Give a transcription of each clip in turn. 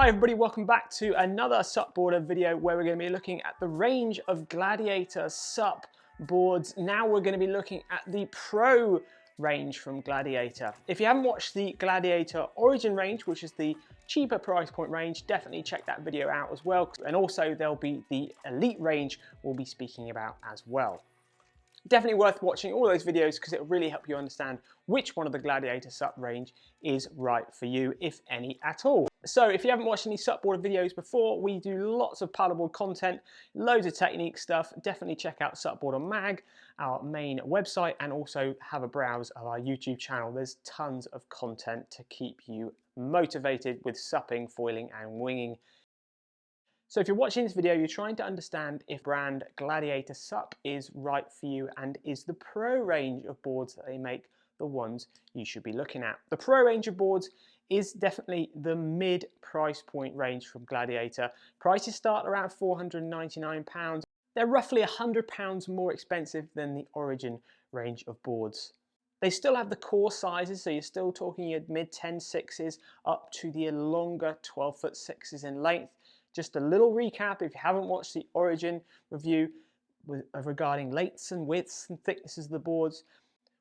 Hi everybody, welcome back to another SUPboarder video where we're going to be looking at the range of Gladiator SUP boards. Now we're going to be looking at the Pro range from Gladiator. If you haven't watched the Gladiator Origin range, which is the cheaper price point range, definitely check that video out as well. And also there'll be the Elite range we'll be speaking about as well. Definitely worth watching all those videos because it will really help you understand which one of the Gladiator SUP range is right for you, if any at all. So if you haven't watched any SUPboarder videos before, we do lots of paddleboard content, loads of technique stuff. Definitely check out SUPboarder Mag, our main website, and also have a browse of our YouTube channel. There's tons of content to keep you motivated with supping, foiling and winging. So if you're watching this video, you're trying to understand if brand Gladiator SUP is right for you and is the Pro range of boards that they make the ones you should be looking at. The Pro range of boards is definitely the mid price point range from Gladiator. Prices start around £499. They're roughly £100 more expensive than the Origin range of boards. They still have the core sizes, so you're still talking your mid 10.6s up to the longer 12-foot 6s in length. Just a little recap if you haven't watched the Origin review regarding lengths and widths and thicknesses of the boards.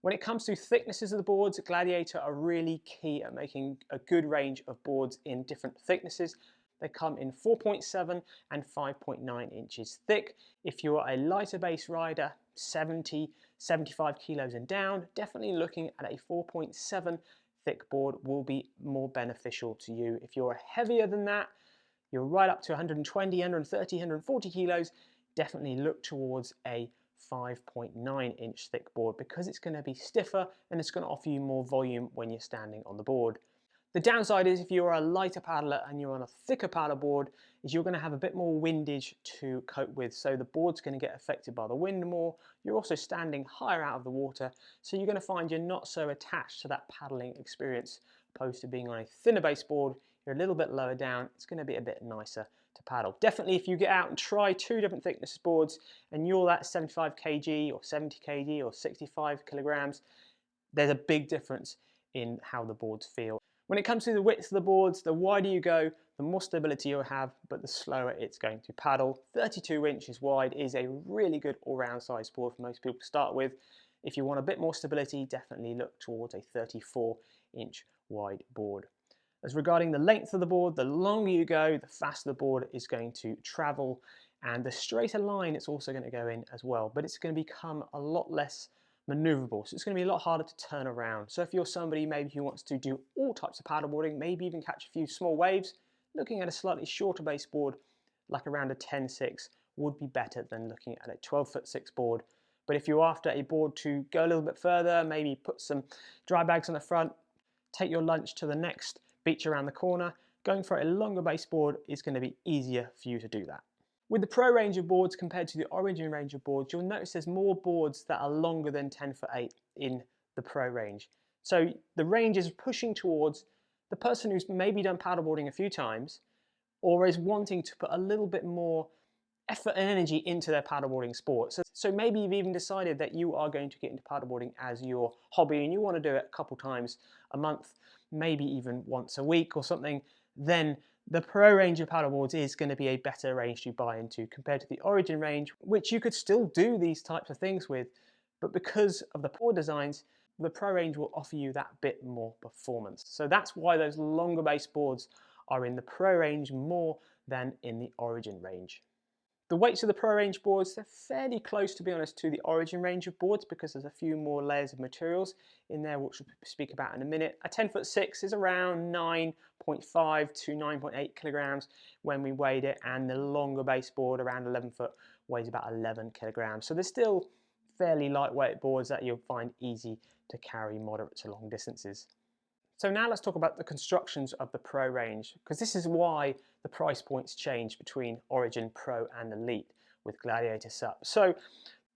When it comes to thicknesses of the boards, Gladiator are really key at making a good range of boards in different thicknesses. They come in 4.7 and 5.9 inches thick. If you're a lighter base rider, 70, 75 kilos and down, definitely looking at a 4.7 thick board will be more beneficial to you. If you're heavier than that, you're right up to 120, 130, 140 kilos, definitely look towards a 5.9 inch thick board because it's going to be stiffer and it's going to offer you more volume when you're standing on the board. The downside is if you're a lighter paddler and you're on a thicker paddle board, is you're going to have a bit more windage to cope with. So the board's going to get affected by the wind more. You're also standing higher out of the water, so you're going to find you're not so attached to that paddling experience opposed to being on a thinner base board. You're a little bit lower down, it's going to be a bit nicer to paddle. Definitely if you get out and try two different thickness boards and you're that 75 kg or 70 kg or 65 kilograms, there's a big difference in how the boards feel. When it comes to the width of the boards, the wider you go, the more stability you'll have, but the slower it's going to paddle. 32 inches wide is a really good all-round size board for most people to start with. If you want a bit more stability, definitely look towards a 34-inch wide board. As regarding the length of the board, the longer you go, the faster the board is going to travel, and the straighter line it's also going to go in as well, but it's going to become a lot less maneuverable, so it's going to be a lot harder to turn around. So if you're somebody maybe who wants to do all types of paddleboarding, maybe even catch a few small waves, looking at a slightly shorter base board like around a 10.6 would be better than looking at a 12-foot 6 board. But if you're after a board to go a little bit further, maybe put some dry bags on the front, take your lunch to the next beach around the corner, going for a longer base board is going to be easier for you to do that. With the Pro range of boards compared to the Origin range of boards, you'll notice there's more boards that are longer than 10'8" in the Pro range. So the range is pushing towards the person who's maybe done paddleboarding a few times or is wanting to put a little bit more effort and energy into their paddleboarding sport. So maybe you've even decided that you are going to get into paddleboarding as your hobby and you want to do it a couple times a month, maybe even once a week or something, then the Pro range of paddleboards is going to be a better range to buy into compared to the Origin range, which you could still do these types of things with, but because of the poor designs, the Pro range will offer you that bit more performance. So that's why those longer base boards are in the Pro range more than in the Origin range. The weights of the Pro range boards, they're fairly close, to be honest, to the Origin range of boards because there's a few more layers of materials in there, which we'll speak about in a minute. A 10'6" is around 9.5 to 9.8 kilograms when we weighed it, and the longer base board, around 11 foot, weighs about 11 kilograms. So there's still fairly lightweight boards that you'll find easy to carry moderate to long distances. So now let's talk about the constructions of the Pro range, because this is why the price points change between Origin, Pro and Elite with Gladiator SUP. So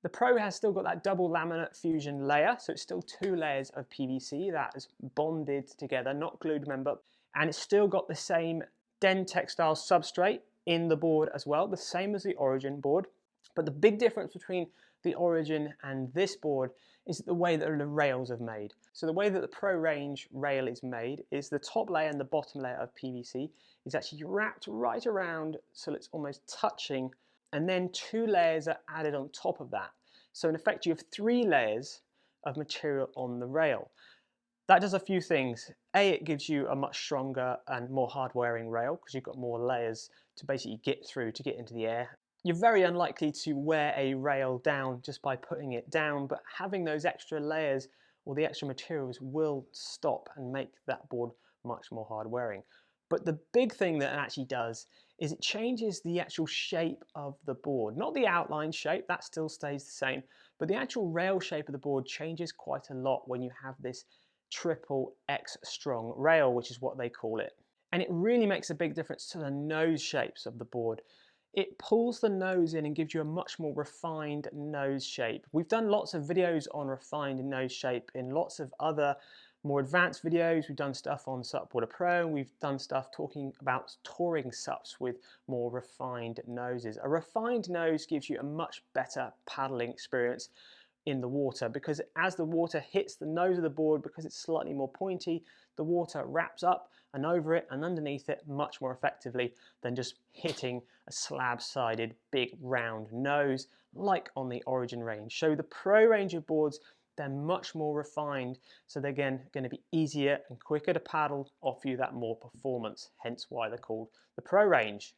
the Pro has still got that double laminate fusion layer, so it's still 2 layers of PVC that is bonded together, not glued, remember, and it's still got the same Den textile substrate in the board as well, the same as the Origin board. But the big difference between the Origin and this board is the way that the rails are made. So the way that the Pro Range rail is made is the top layer and the bottom layer of PVC is actually wrapped right around so it's almost touching, and then 2 layers are added on top of that. So in effect you have 3 layers of material on the rail. That does a few things. A, it gives you a much stronger and more hard-wearing rail because you've got more layers to basically get through to get into the air. You're very unlikely to wear a rail down just by putting it down, but having those extra layers or the extra materials will stop and make that board much more hard-wearing. But the big thing that it actually does is it changes the actual shape of the board. Not the outline shape, that still stays the same, but the actual rail shape of the board changes quite a lot when you have this triple X strong rail, which is what they call it. And it really makes a big difference to the nose shapes of the board. It pulls the nose in and gives you a much more refined nose shape. We've done lots of videos on refined nose shape in lots of other more advanced videos. We've done stuff on SUPboarder Pro, and we've done stuff talking about touring SUPs with more refined noses. A refined nose gives you a much better paddling experience in the water, because as the water hits the nose of the board, because it's slightly more pointy, the water wraps up and over it and underneath it much more effectively than just hitting a slab-sided big round nose like on the Origin range. So the Pro range of boards, they're much more refined, so they're again going to be easier and quicker to paddle, offer you that more performance, hence why they're called the Pro range.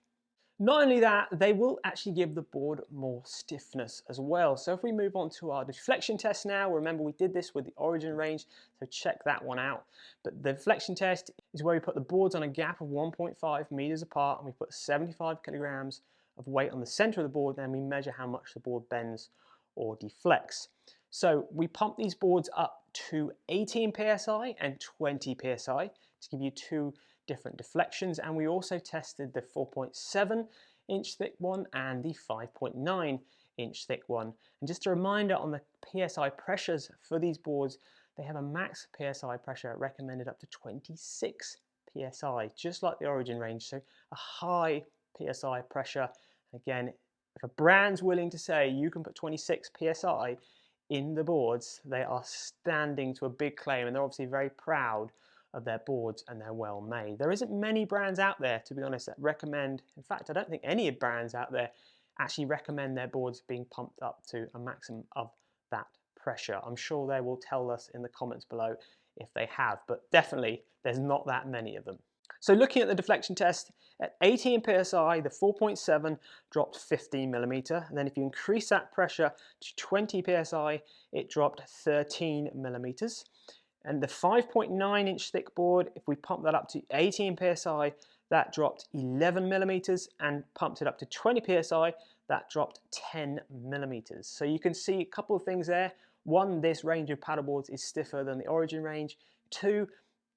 Not only that, they will actually give the board more stiffness as well. So if we move on to our deflection test now, remember we did this with the Origin range, so check that one out. But the deflection test is where we put the boards on a gap of 1.5 meters apart, and we put 75 kilograms of weight on the center of the board, then we measure how much the board bends or deflects. So we pump these boards up to 18 psi and 20 psi to give you 2 different deflections, and we also tested the 4.7 inch thick one and the 5.9 inch thick one. And just a reminder on the PSI pressures for these boards, they have a max PSI pressure recommended up to 26 PSI, just like the Origin range, so a high PSI pressure. Again, if a brand's willing to say you can put 26 PSI in the boards, they are standing to a big claim, and they're obviously very proud of their boards and they're well made. There isn't many brands out there, to be honest, that recommend, in fact I don't think any brands out there actually recommend their boards being pumped up to a maximum of that pressure. I'm sure they will tell us in the comments below if they have, but definitely there's not that many of them. So looking at the deflection test, at 18 psi the 4.7 dropped 15 millimeter, and then if you increase that pressure to 20 psi it dropped 13 millimeters. And the 5.9 inch thick board, if we pump that up to 18 psi, that dropped 11 millimeters, and pumped it up to 20 psi, that dropped 10 millimeters. So you can see a couple of things there. One, this range of paddleboards is stiffer than the Origin range. 2,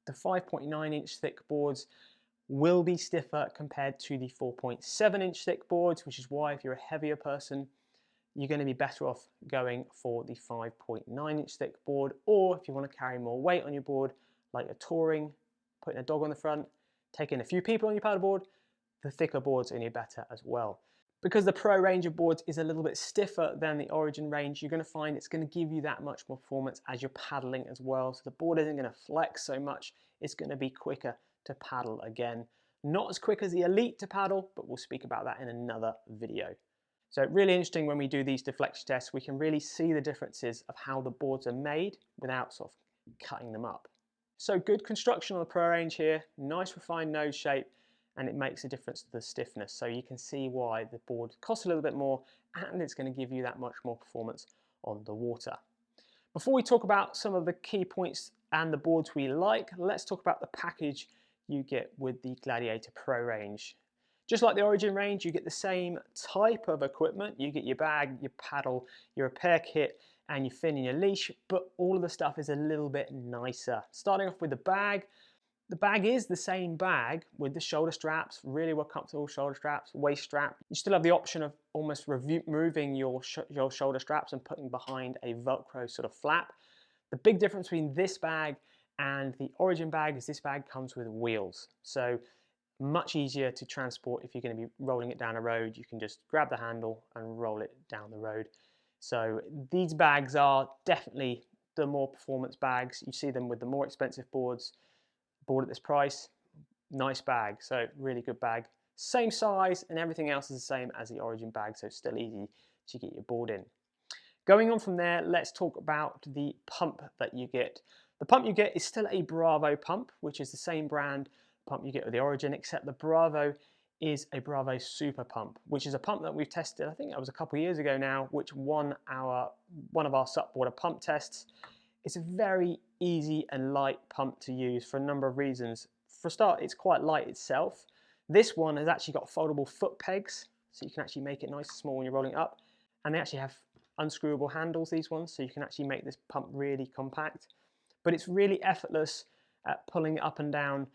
the 5.9 inch thick boards will be stiffer compared to the 4.7 inch thick boards, which is why if you're a heavier person, you're going to be better off going for the 5.9 inch thick board, or if you want to carry more weight on your board, like a touring, putting a dog on the front, taking a few people on your paddleboard, the thicker boards are going to be better as well. Because the Pro range of boards is a little bit stiffer than the Origin range, you're going to find it's going to give you that much more performance as you're paddling as well. So the board isn't going to flex so much, it's going to be quicker to paddle again. Not as quick as the Elite to paddle, but we'll speak about that in another video. So really interesting when we do these deflection tests, we can really see the differences of how the boards are made without sort of cutting them up. So good construction on the Pro range here, nice refined nose shape, and it makes a difference to the stiffness. So you can see why the board costs a little bit more, and it's going to give you that much more performance on the water. Before we talk about some of the key points and the boards we like, let's talk about the package you get with the Gladiator Pro range. Just like the Origin range, you get the same type of equipment. You get your bag, your paddle, your repair kit, and your fin and your leash, but all of the stuff is a little bit nicer. Starting off with the bag is the same bag with the shoulder straps, really well comfortable shoulder straps, waist strap. You still have the option of almost removing your shoulder straps and putting behind a Velcro sort of flap. The big difference between this bag and the Origin bag is this bag comes with wheels. So Much easier to transport if you're going to be rolling it down a road. You can just grab the handle and roll it down the road. So these bags are definitely the more performance bags. You see them with the more expensive boards. Board at this price, nice bag, so really good bag. Same size and everything else is the same as the Origin bag, so still easy to get your board in. Going on from there, let's talk about the pump that you get. The pump you get is still a Bravo pump, which is the same brand pump you get with the Origin, except the Bravo is a Bravo Super pump, which is a pump that we've tested, I think that was a couple of years ago now, which won one of our SUPboarder pump tests. It's a very easy and light pump to use for a number of reasons. For a start, it's quite light itself. This one has actually got foldable foot pegs, so you can actually make it nice and small when you're rolling it up. And they actually have unscrewable handles, these ones, so you can actually make this pump really compact. But it's really effortless at pulling it up and down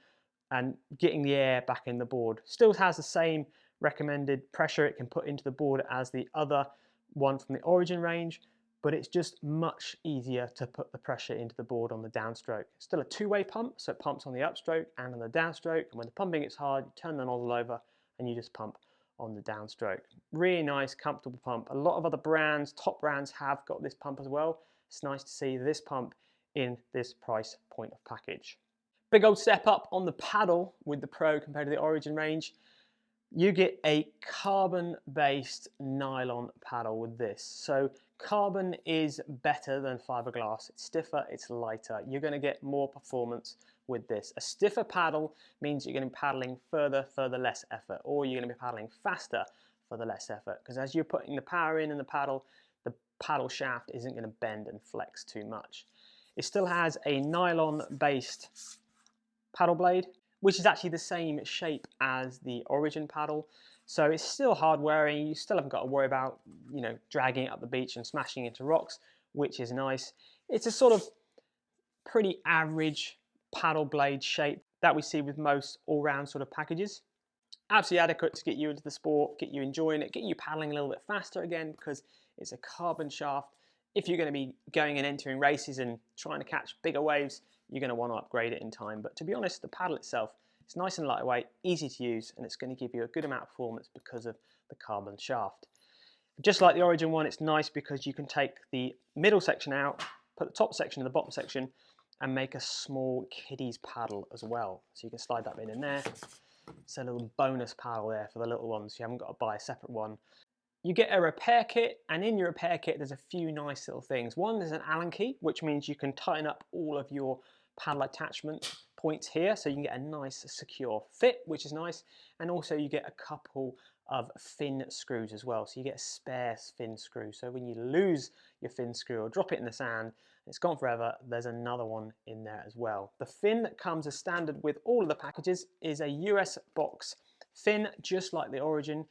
and getting the air back in the board. Still has the same recommended pressure it can put into the board as the other one from the Origin range, but it's just much easier to put the pressure into the board on the downstroke. It's still a two-way pump, so it pumps on the upstroke and on the downstroke, and when the pumping gets hard, you turn the nozzle over and you just pump on the downstroke. Really nice, comfortable pump. A lot of other brands, top brands, have got this pump as well. It's nice to see this pump in this price point of package. Big old step up on the paddle with the Pro compared to the Origin range. You get a carbon-based nylon paddle with this. So carbon is better than fiberglass. It's stiffer, it's lighter. You're going to get more performance with this. A stiffer paddle means you're going to be paddling further for the less effort, or you're going to be paddling faster for the less effort, because as you're putting the power in the paddle shaft isn't going to bend and flex too much. It still has a nylon-based paddle blade, which is actually the same shape as the Origin paddle. So it's still hard wearing. You still haven't got to worry about, dragging it up the beach and smashing into rocks, which is nice. It's a sort of pretty average paddle blade shape that we see with most all-round sort of packages. Absolutely adequate to get you into the sport, get you enjoying it, get you paddling a little bit faster again, because it's a carbon shaft. If you're going to be going and entering races and trying to catch bigger waves, you're going to want to upgrade it in time. But to be honest, the paddle itself, it's nice and lightweight, easy to use, and it's going to give you a good amount of performance because of the carbon shaft. Just like the Origin one, it's nice because you can take the middle section out, put the top section and the bottom section, and make a small kiddie's paddle as well. So you can slide that in there. It's a little bonus paddle there for the little ones. You haven't got to buy a separate one. You get a repair kit, and in your repair kit there's a few nice little things. One, there's an Allen key, which means you can tighten up all of your paddle attachment points here, so you can get a nice secure fit, which is nice. And also you get a couple of fin screws as well, so you get a spare fin screw, so when you lose your fin screw or drop it in the sand, it's gone forever, there's another one in there as well. The fin that comes as standard with all of the packages is a US box fin, just like the Origin.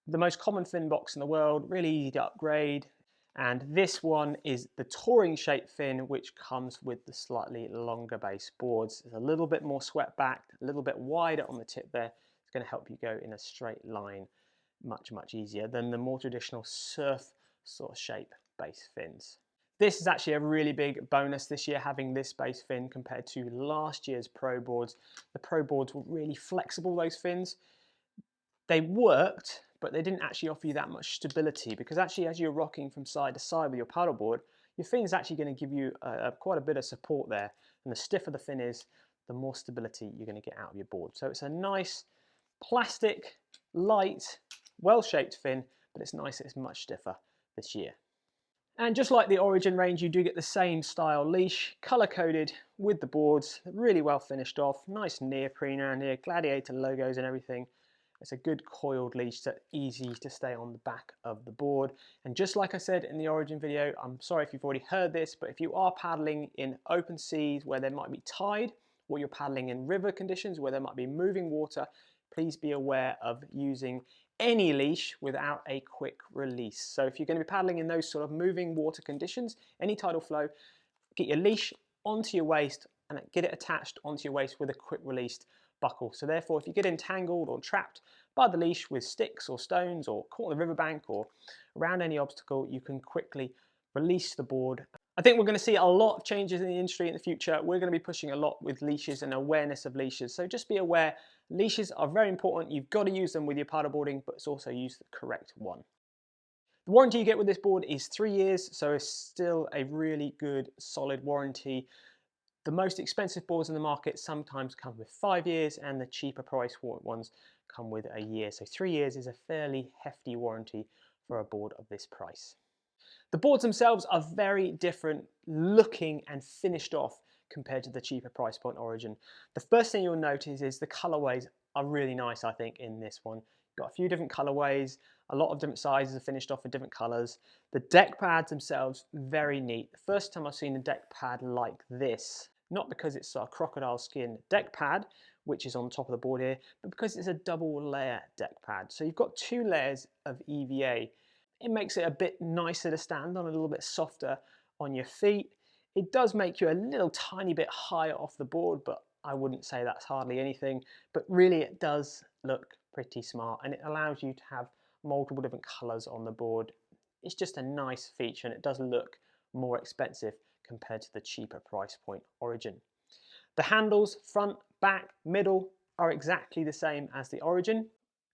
The most common fin box in the world, really easy to upgrade. And this one is the touring shape fin, which comes with the slightly longer base boards. It's a little bit more swept back, a little bit wider on the tip there. It's going to help you go in a straight line much easier than the more traditional surf sort of shape base fins. This is actually a really big bonus this year, having this base fin compared to last year's Pro boards. The Pro boards were really flexible, those fins. They worked, but they didn't actually offer you that much stability, because actually as you're rocking from side to side with your paddleboard, your fin is actually going to give you quite a bit of support there. And the stiffer the fin is, the more stability you're going to get out of your board. So it's a nice plastic, light, well-shaped fin, but it's nice, it's much stiffer this year. And just like the Origin range, you do get the same style leash, color-coded with the boards, really well finished off, nice neoprene around here, Gladiator logos and everything. It's a good coiled leash that's easy to stay on the back of the board. And just like I said in the Origin video, I'm sorry if you've already heard this, but if you are paddling in open seas where there might be tide, or you're paddling in river conditions where there might be moving water, please be aware of using any leash without a quick release. So if you're going to be paddling in those sort of moving water conditions, any tidal flow, get your leash onto your waist and get it attached onto your waist with a quick released buckle. So therefore, if you get entangled or trapped by the leash with sticks or stones or caught on the riverbank or around any obstacle, you can quickly release the board I think we're going to see a lot of changes in the industry in the future. We're going to be pushing a lot with leashes and awareness of leashes. So just be aware, leashes are very important. You've got to use them with your paddleboarding, but it's also use the correct one. The warranty you get with this board is 3 years, so it's still a really good, solid warranty. The most expensive boards in the market sometimes come with 5 years, and the cheaper price ones come with a year. So 3 years is a fairly hefty warranty for a board of this price. The boards themselves are very different looking and finished off compared to the cheaper price point Origin. The first thing you'll notice is the colorways are really nice, I think, in this one. You've got a few different colorways, a lot of different sizes are finished off with different colors. The deck pads themselves, very neat. The first time I've seen a deck pad like this, not because it's a crocodile skin deck pad, which is on top of the board here, but because it's a double layer deck pad. So you've got 2 layers of EVA. It makes it a bit nicer to stand on, a little bit softer on your feet. It does make you a little tiny bit higher off the board, but I wouldn't say that's hardly anything. But really it does look pretty smart, and it allows you to have multiple different colors on the board. It's just a nice feature, and it does look more expensive compared to the cheaper price point Origin. The handles, front, back, middle, are exactly the same as the Origin,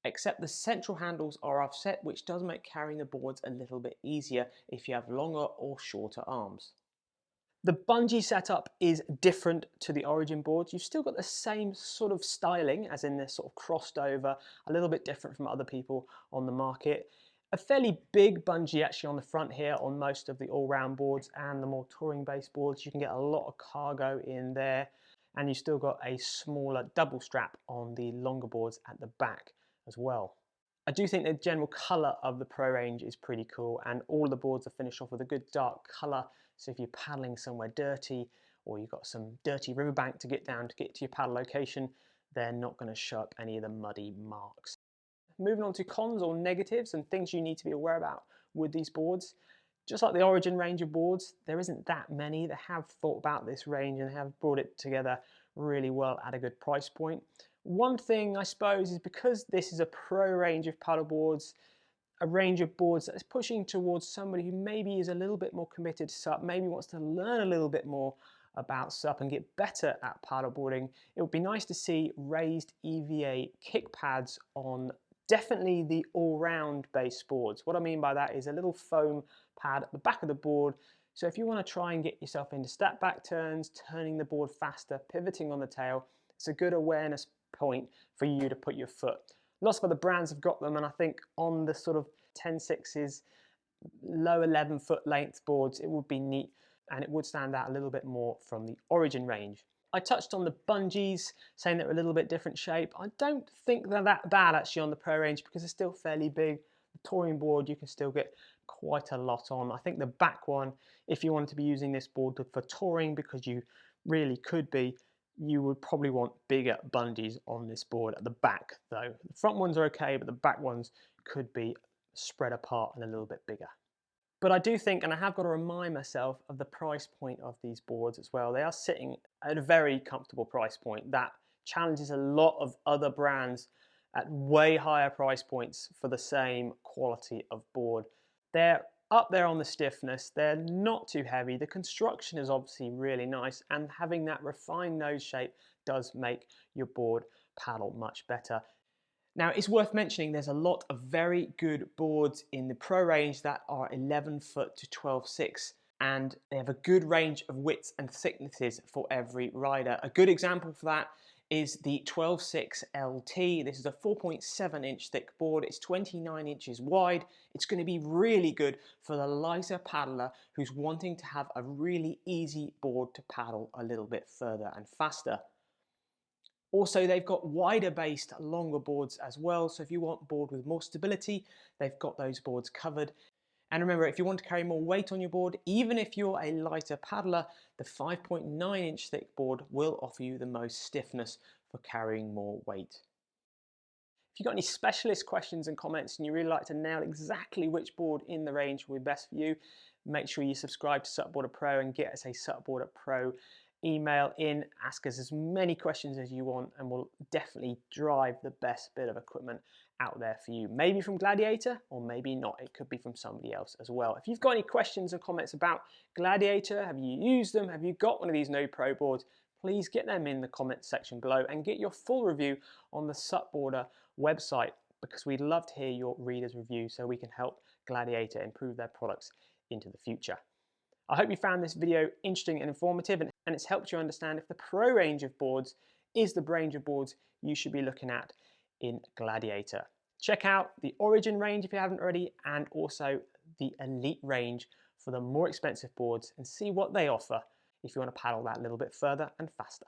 except the central handles are offset, which does make carrying the boards a little bit easier if you have longer or shorter arms. The Bungee setup is different to the Origin boards. You've still got the same sort of styling, as in this sort of crossed over, a little bit different from other people on the market. A fairly big bungee actually on the front here on most of the all-round boards and the more touring-based boards. You can get a lot of cargo in there, and you've still got a smaller double strap on the longer boards at the back as well. I do think the general colour of the Pro range is pretty cool, and all the boards are finished off with a good dark colour, so if you're paddling somewhere dirty or you've got some dirty riverbank to get down to get to your paddle location, they're not going to show up any of the muddy marks. Moving on to cons or negatives and things you need to be aware about with these boards. Just like the Origin range of boards, there isn't that many that have thought about this range and have brought it together really well at a good price point. One thing I suppose is because this is a pro range of paddle boards, a range of boards that is pushing towards somebody who maybe is a little bit more committed to SUP, maybe wants to learn a little bit more about SUP and get better at paddleboarding, it would be nice to see raised EVA kick pads on definitely the all-round base boards. What I mean by that is a little foam pad at the back of the board. So if you want to try and get yourself into step back turns, turning the board faster, pivoting on the tail, it's a good awareness point for you to put your foot. Lots of other brands have got them, and I think on the sort of 10.6s, low 11-foot length boards, it would be neat and it would stand out a little bit more from the Origin range. I touched on the Bungees, saying they're a little bit different shape. I don't think they're that bad actually on the Pro range because they're still fairly big. The touring board, you can still get quite a lot on. I think the back one, if you wanted to be using this board for touring, because you really could be, you would probably want bigger bungees on this board at the back though. The front ones are okay, but the back ones could be spread apart and a little bit bigger. But I do think, and I have got to remind myself of the price point of these boards as well. They are sitting at a very comfortable price point that challenges a lot of other brands at way higher price points for the same quality of board. They're up there on the stiffness, they're not too heavy, the construction is obviously really nice, and having that refined nose shape does make your board paddle much better. Now it's worth mentioning there's a lot of very good boards in the Pro range that are 11 foot to 12.6, and they have a good range of widths and thicknesses for every rider. A good example for that is the 12.6 LT. This is a 4.7 inch thick board. It's 29 inches wide. It's going to be really good for the lighter paddler who's wanting to have a really easy board to paddle a little bit further and faster. Also, they've got wider based, longer boards as well. So if you want a board with more stability, they've got those boards covered. And remember, if you want to carry more weight on your board, even if you're a lighter paddler, the 5.9 inch thick board will offer you the most stiffness for carrying more weight. If you've got any specialist questions and comments and you really like to nail exactly which board in the range will be best for you, make sure you subscribe to SUPboarder Pro and get us a SUPboarder Pro email in. Ask us as many questions as you want and we'll definitely drive the best bit of equipment out there for you. Maybe from Gladiator, or maybe not. It could be from somebody else as well. If you've got any questions or comments about Gladiator, have you used them, have you got one of these No Pro boards, please get them in the comments section below and get your full review on the SUPboarder website, because we'd love to hear your readers' review so we can help Gladiator improve their products into the future. I hope you found this video interesting and informative, and it's helped you understand if the Pro range of boards is the range of boards you should be looking at in Gladiator. Check out the Origin range if you haven't already, and also the Elite range for the more expensive boards, and see what they offer if you want to paddle that little bit further and faster.